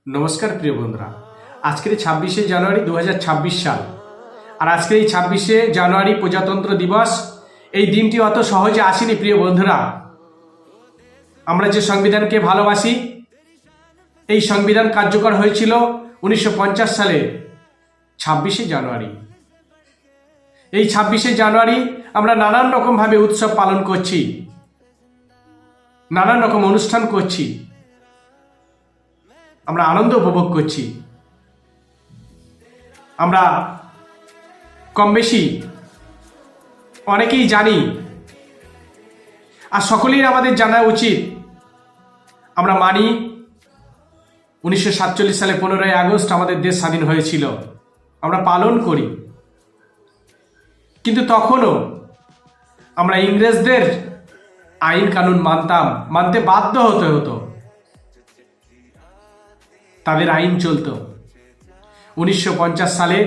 নমস্কার প্রিয় বন্ধুরা, আজকের 26শে জানুয়ারি 2026 সাল। আর আজকের এই 26শে জানুয়ারি প্রজাতন্ত্র দিবস। এই দিনটি অত সহজে আসেনি প্রিয় বন্ধুরা। আমরা যে সংবিধানকে ভালোবাসি, এই সংবিধান কার্যকর হয়েছিল 1950 সালে 26শে জানুয়ারি। এই 26শে জানুয়ারি আমরা নানান রকমভাবে উৎসব পালন করছি, নানান রকম অনুষ্ঠান করছি, আমরা আনন্দ উপভোগ করছি। আমরা কম বেশি অনেকেই জানি, আর সকলেই আমাদের জানা উচিত। আমরা মানি 1947 সালে 15ই আগস্ট আমাদের দেশ স্বাধীন হয়েছিল, আমরা পালন করি। কিন্তু তখনও আমরা ইংরেজদের আইন কানুন মানতে বাধ্য হতো। তাদের আইন চলত। 1950 সালে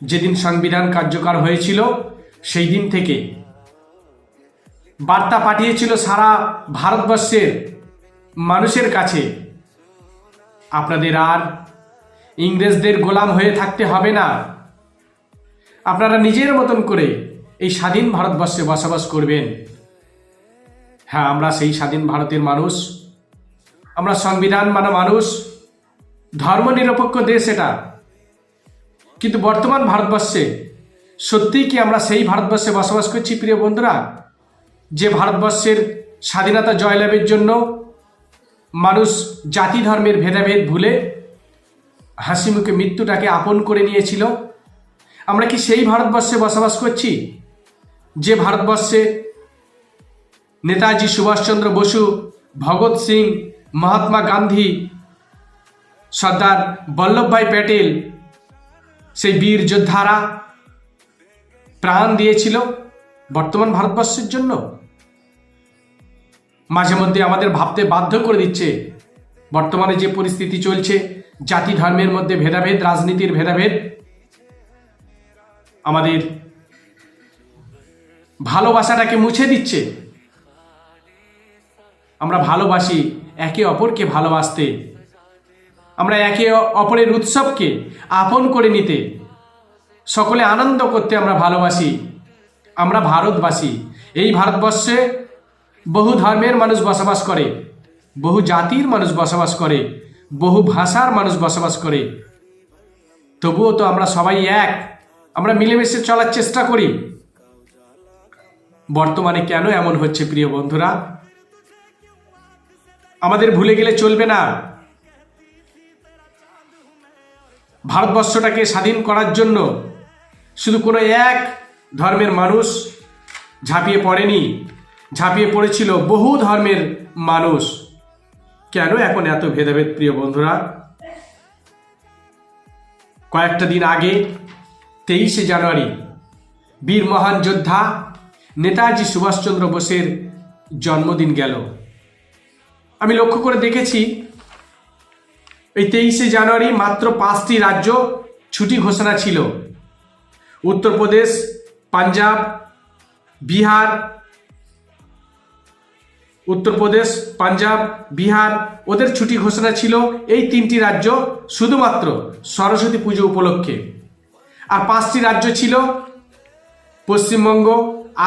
যেদিন সংবিধান কার্যকর হয়েছিল, সেই দিন থেকে বার্তা পাঠিয়েছিল সারা ভারতবর্ষের মানুষের কাছে, আপনাদের আর ইংরেজদের গোলাম হয়ে থাকতে হবে না। আপনারা নিজের মতন করে এই স্বাধীন ভারতবর্ষে বসবাস করবেন। হ্যাঁ, আমরা সেই স্বাধীন ভারতের মানুষ, আমরা সংবিধান মানা মানুষ, ধর্মনিরপেক্ষ দেশ এটা। কিন্তু বর্তমান ভারতবর্ষে সত্যিই কি আমরা সেই ভারতবর্ষে বসবাস করছি প্রিয় বন্ধুরা? যে ভারতবর্ষের স্বাধীনতা জয়লাভের জন্য মানুষ জাতি ধর্মের ভেদাভেদ ভুলে হাসি মুখে মৃত্যুটাকে আপন করে নিয়েছিল। আমরা কি সেই ভারতবর্ষে বসবাস করছি যে ভারতবর্ষে নেতাজি সুভাষচন্দ্র বসু, ভগৎ সিং, মহাত্মা গান্ধী, সর্দার বল্লভভাই প্যাটেল, সেই বীর যোদ্ধারা প্রাণ দিয়েছিল বর্তমান ভারতবর্ষের জন্য? মাঝে মধ্যে আমাদের ভাবতে বাধ্য করে দিচ্ছে বর্তমানে যে পরিস্থিতি চলছে, জাতি ধর্মের মধ্যে ভেদাভেদ, রাজনীতির ভেদাভেদ, আমাদের ভালোবাসাটাকে মুছে দিচ্ছে। আমরা ভালোবাসি একে অপরকে ভালোবাসতে, আমরা একে অপরের উৎসবকে আপন করে নিতে, সকলে আনন্দ করতে আমরা ভালোবাসি। আমরা ভারতবাসী। এই ভারতবর্ষে বহু ধর্মের মানুষ বসবাস করে, বহু জাতির মানুষ বসবাস করে, বহু ভাষার মানুষ বসবাস করে। তবুও তো আমরা সবাই এক, আমরা মিলেমিশে চলার চেষ্টা করি। বর্তমানে কেন এমন হচ্ছে প্রিয় বন্ধুরা? আমাদের ভুলে গেলে চলবে না। ভারতবর্ষটাকে স্বাধীন করার জন্য শুধু কোনো এক ধর্মের মানুষ ঝাঁপিয়ে পড়েনি, ঝাঁপিয়ে পড়েছিল বহু ধর্মের মানুষ। কেন এখন এত ভেদাভেদ প্রিয় বন্ধুরা? কয়েকটা দিন আগে 23শে জানুয়ারি বীর মহান যোদ্ধা নেতাজি সুভাষচন্দ্র বোসের জন্মদিন গেল। আমি লক্ষ্য করে দেখেছি, এই 23শে জানুয়ারি মাত্র 5টি রাজ্য ছুটি ঘোষণা ছিল। উত্তরপ্রদেশ, পাঞ্জাব, বিহার, ওদের ছুটি ঘোষণা ছিল এই 3টি রাজ্য শুধুমাত্র সরস্বতী পুজো উপলক্ষে। আর 5টি রাজ্য ছিল পশ্চিমবঙ্গ,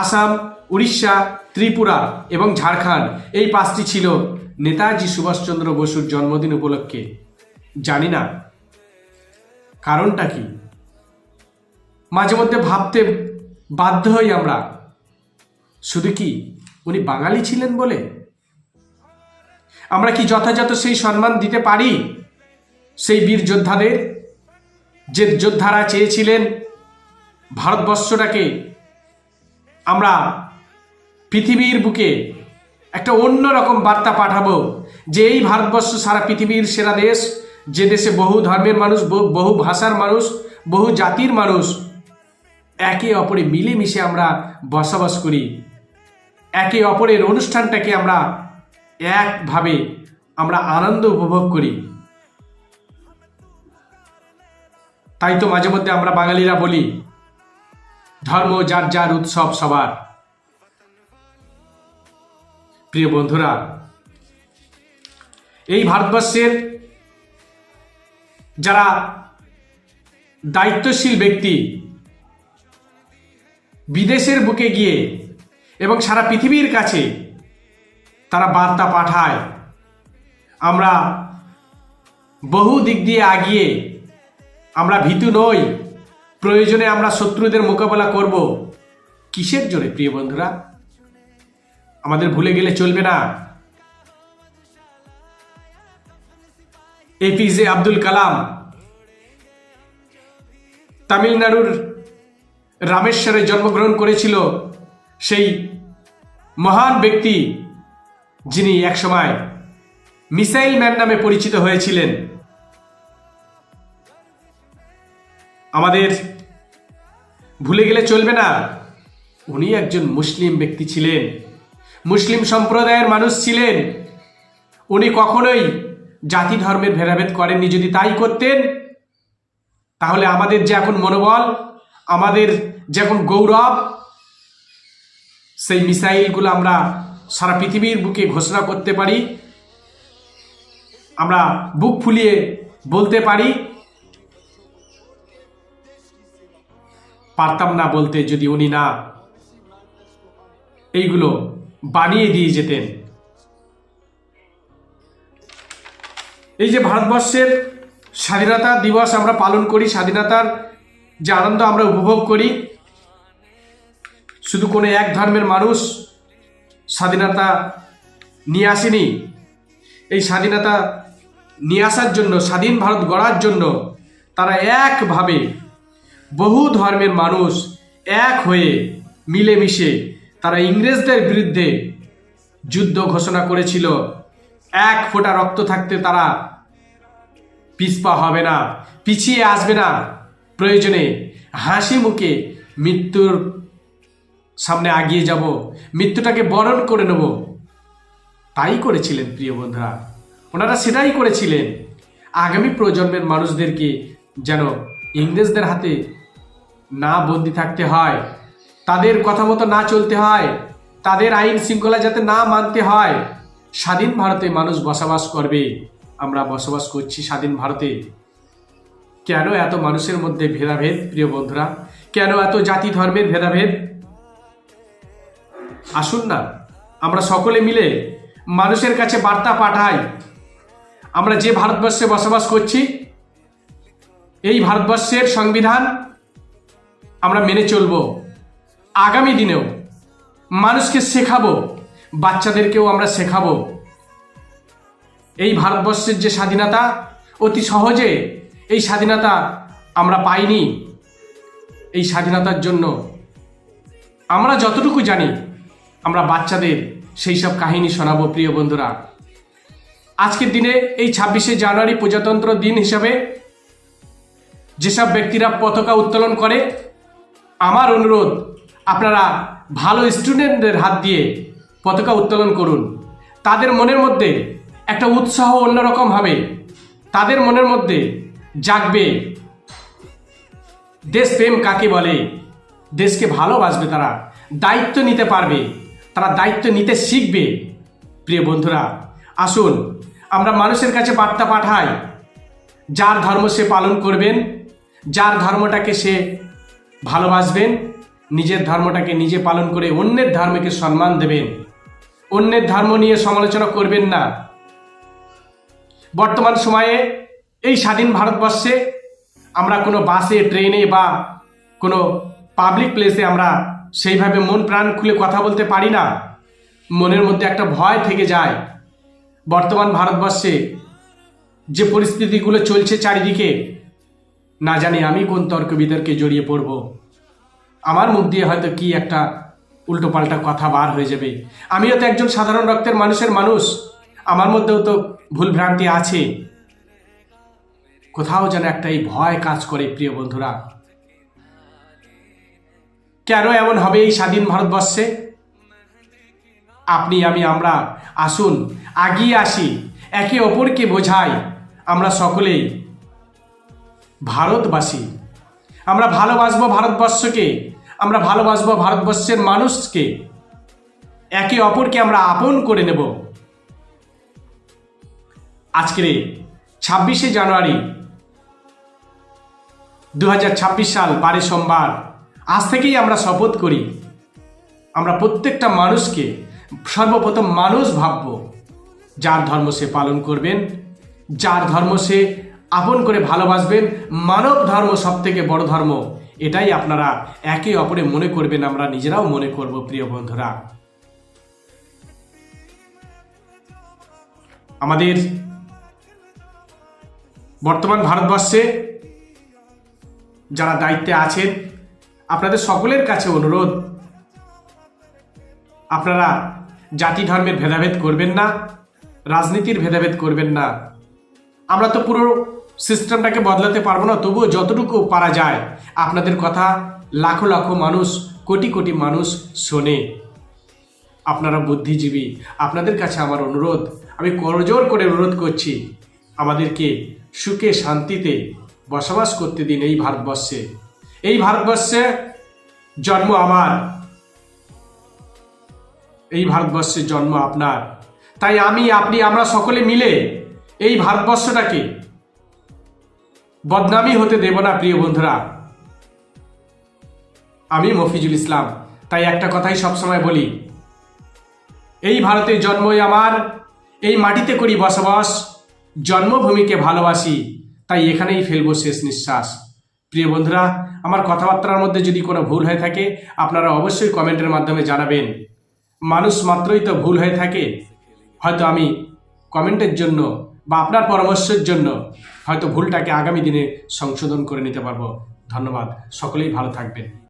আসাম, উড়িষ্যা, ত্রিপুরা এবং ঝাড়খণ্ড। এই 5টি ছিল নেতাজি সুভাষচন্দ্র বসুর জন্মদিন উপলক্ষে। জানি না কারণটা কি। মাঝে মধ্যে ভাবতে বাধ্য হই আমরা, শুধু কি উনি বাঙালি ছিলেন বলে? আমরা কি যথাযথ সেই সম্মান দিতে পারি সেই বীর যোদ্ধাদের, যে যোদ্ধারা চেয়েছিলেন ভারতবর্ষটাকে আমরা পৃথিবীর বুকে একটা অন্যরকম বার্তা পাঠাবো যে এই ভারতবর্ষ সারা পৃথিবীর সেরা দেশ, যে দেশে বহু ধর্মের মানুষ, বহু ভাষার মানুষ, বহু জাতির মানুষ একে অপরে মিলেমিশে আমরা বসবাস করি, একে অপরের অনুষ্ঠানটাকে আমরা একভাবে আমরা আনন্দ উপভোগ করি। তাই তো মাঝে মধ্যে আমরা বাঙালিরা বলি, ধর্ম যার যার, উৎসব সবার। প্রিয় বন্ধুরা, এই ভারতবর্ষের যারা দায়িত্বশীল ব্যক্তি বিদেশের বুকে গিয়ে এবং সারা পৃথিবীর কাছে তারা বার্তা পাঠায়, আমরা বহু দিক দিয়ে আগিয়ে, আমরা ভীতু নই, প্রয়োজনে আমরা শত্রুদের মোকাবেলা করব। কিসের জোরে প্রিয় বন্ধুরা? আমাদের ভুলে গেলে চলবে না। এপিজে আব্দুল কালাম তামিলনাড়ুর রামেশ্বরে জন্মগ্রহণ করেছিল, সেই মহান ব্যক্তি যিনি একসময় মিসাইল ম্যান নামে পরিচিত হয়েছিলেন। আমাদের ভুলে গেলে চলবে না, উনি একজন মুসলিম ব্যক্তি ছিলেন, মুসলিম সম্প্রদায়ের মানুষ ছিলেন। উনি কখনোই জাতি ধর্মের ভেদাভেদ করেননি। যদি তাই করতেন তাহলে আমাদের যে এখন মনোবল, আমাদের যে এখন গৌরব, সেই মিসাইলগুলো আমরা সারা পৃথিবীর বুকে ঘোষণা করতে পারি, আমরা বুক ফুলিয়ে বলতে পারি। পারতাম না বলতে যদি উনি না এইগুলো বানিয়ে দিয়ে যেতেন। এই যে ভারতবর্ষের স্বাধীনতা দিবস আমরা পালন করি, স্বাধীনতার যে আনন্দ আমরা উপভোগ করি, শুধু কোনো এক ধর্মের মানুষ স্বাধীনতা নিয়ে আসেনি। এই স্বাধীনতা নিয়ে আসার জন্য, স্বাধীন ভারত গড়ার জন্য তারা একভাবে বহু ধর্মের মানুষ এক হয়ে মিলেমিশে তারা ইংরেজদের বিরুদ্ধে যুদ্ধ ঘোষণা করেছিল। এক ফোঁটা রক্ত থাকতে তারা পিছপা হবে না, পিছিয়ে আসবে না। প্রয়োজনে হাসি মুখে মৃত্যুর সামনে আগিয়ে যাব, মৃত্যুটাকে বরণ করে নেব। তাই করেছিলেন প্রিয় বন্ধুরা, ওনারা সেটাই করেছিলেন। আগামী প্রজন্মের মানুষদেরকে যেন ইংরেজদের হাতে না বন্দি থাকতে হয়, তাদের কথা মতো না চলতে হয়, তাদের আইন শৃঙ্খলা যাতে না মানতে হয়। স্বাধীন ভারতে মানুষ বসবাস করবে, আমরা বসবাস করছি স্বাধীন ভারতে। কেন এত মানুষের মধ্যে ভেদাভেদ প্রিয় বন্ধুরা? কেন এত জাতি ধর্মের ভেদাভেদ? আসুন না আমরা সকলে মিলে মানুষের কাছে বার্তা পাঠাই। আমরা যে ভারতবর্ষে বসবাস করছি, এই ভারতবর্ষের সংবিধান আমরা মেনে চলব। আগামী দিনেও মানুষকে শেখাবো, বাচ্চাদেরকেও আমরা শেখাবো। এই ভারতবর্ষের যে স্বাধীনতা, অতি সহজে এই স্বাধীনতা আমরা পাইনি। এই স্বাধীনতার জন্য আমরা যতটুকু জানি আমরা বাচ্চাদের সেই সব কাহিনী শোনাবো প্রিয় বন্ধুরা। আজকের দিনে এই 26শে জানুয়ারি প্রজাতন্ত্র দিন হিসাবে যেসব ব্যক্তিরা পতাকা উত্তোলন করে, আমার অনুরোধ আপনারা ভালো স্টুডেন্টদের হাত দিয়ে পতাকা উত্তোলন করুন। তাদের মনের মধ্যে একটা উৎসাহ অন্যরকম হবে, তাদের মনের মধ্যে জাগবে দেশপ্রেম কাকে বলে, দেশকে ভালোবাসবে, তারা দায়িত্ব নিতে পারবে, তারা দায়িত্ব নিতে শিখবে। প্রিয় বন্ধুরা, আসুন আমরা মানুষের কাছে বার্তা পাঠাই। যার ধর্ম সে পালন করবেন, যার ধর্মটাকে সে ভালোবাসবেন, নিজের ধর্মটাকে নিজে পালন করে অন্যের ধর্মকে সম্মান দেবেন, অন্যের ধর্ম নিয়ে সমালোচনা করবেন না। বর্তমান সময়ে এই স্বাধীন ভারতবর্ষে আমরা কোনো বাসে, ট্রেনে বা কোনো পাবলিক প্লেসে আমরা সেইভাবে মন প্রাণ খুলে কথা বলতে পারি না। মনের মধ্যে একটা ভয় থেকে যায়। বর্তমান ভারতবর্ষে যে পরিস্থিতিগুলো চলছে চারিদিকে, না জানি আমি কোন তর্ক বিতর্কে জড়িয়ে পড়ব, আমার মুখ দিয়ে হয়তো কি একটা উল্টোপাল্টা কথা বার হয়ে যাবে। আমিও তো একজন সাধারণ রক্তের মানুষের মানুষ, আমার মধ্যেও তো ভুলভ্রান্তি আছে। কোথাও যেন একটা এই ভয় কাজ করে প্রিয় বন্ধুরা। কেন এমন হবে এই স্বাধীন ভারতবর্ষে? আপনি আমি আমরা আসুন আগিয়ে আসি, একে অপরকে বোঝাই আমরা সকলেই ভারতবাসী। আমরা ভালোবাসবো ভারতবর্ষকে, আমরা ভালোবাসবো ভারতবর্ষের মানুষকে, একে অপরকে আমরা আপন করে নেব। আজকের 26শে জানুয়ারি 2026 সাল 12 সোমবার, আজ থেকেই আমরা শপথ করি, আমরা প্রত্যেকটা মানুষকে সর্বপ্রথম মানুষ ভাবব। যার ধর্ম সে পালন করবেন, যার ধর্ম সে আপন করে ভালোবাসবেন। মানব ধর্ম সব থেকে বড় ধর্ম, এটাই আপনারা একে অপরে মনে করবেন, আমরা নিজেরাও মনে করব। প্রিয় বন্ধুরা, আমাদের বর্তমান ভারতবর্ষে যারা দায়িত্বে আছেন, আপনাদের সকলের কাছে অনুরোধ, আপনারা জাতি ধর্মের ভেদাভেদ করবেন না, রাজনীতির ভেদাভেদ করবেন না। আমরা তো পুরো সিস্টেমটাকে বদলাতে পারবো না, তবুও যতটুকু পারা যায় আপনাদের কথা লাখো লাখো মানুষ, কোটি কোটি মানুষ শোনে। আপনারা বুদ্ধিজীবী, আপনাদের কাছে আমার অনুরোধ, আমি করজোর করে অনুরোধ করছি, আমাদেরকে সুখে শান্তিতে বসবাস করতে দিন এই ভারতবর্ষে। এই ভারতবর্ষে জন্ম আমার, এই ভারতবর্ষে জন্ম আপনার। তাই আমি, আপনি, আমরা সকলে মিলে এই ভারতবর্ষটাকে বদনামি হতে দেব না। প্রিয় বন্ধুরা, আমি মফিজুল ইসলাম, তাই একটা কথাই সবসময় বলি, এই ভারতে জন্মই আমার, এই মাটিতে করি বসবাস, জন্মভূমিকে ভালোবাসি, তাই এখানেই ফেলবো শেষ নিঃশ্বাস। প্রিয় বন্ধুরা, আমার কথাবার্তার মধ্যে যদি কোনো ভুল হয়ে থাকে আপনারা অবশ্যই কমেন্টের মাধ্যমে জানাবেন। মানুষ মাত্রই তো ভুল হয়ে থাকে, হয়তো আমি কমেন্টের জন্য বা আপনার পরামর্শের জন্য হয়তো ভুলটাকে আগামী দিনে সংশোধন করে নিতে পারবো। ধন্যবাদ, সকলেই ভালো থাকবেন।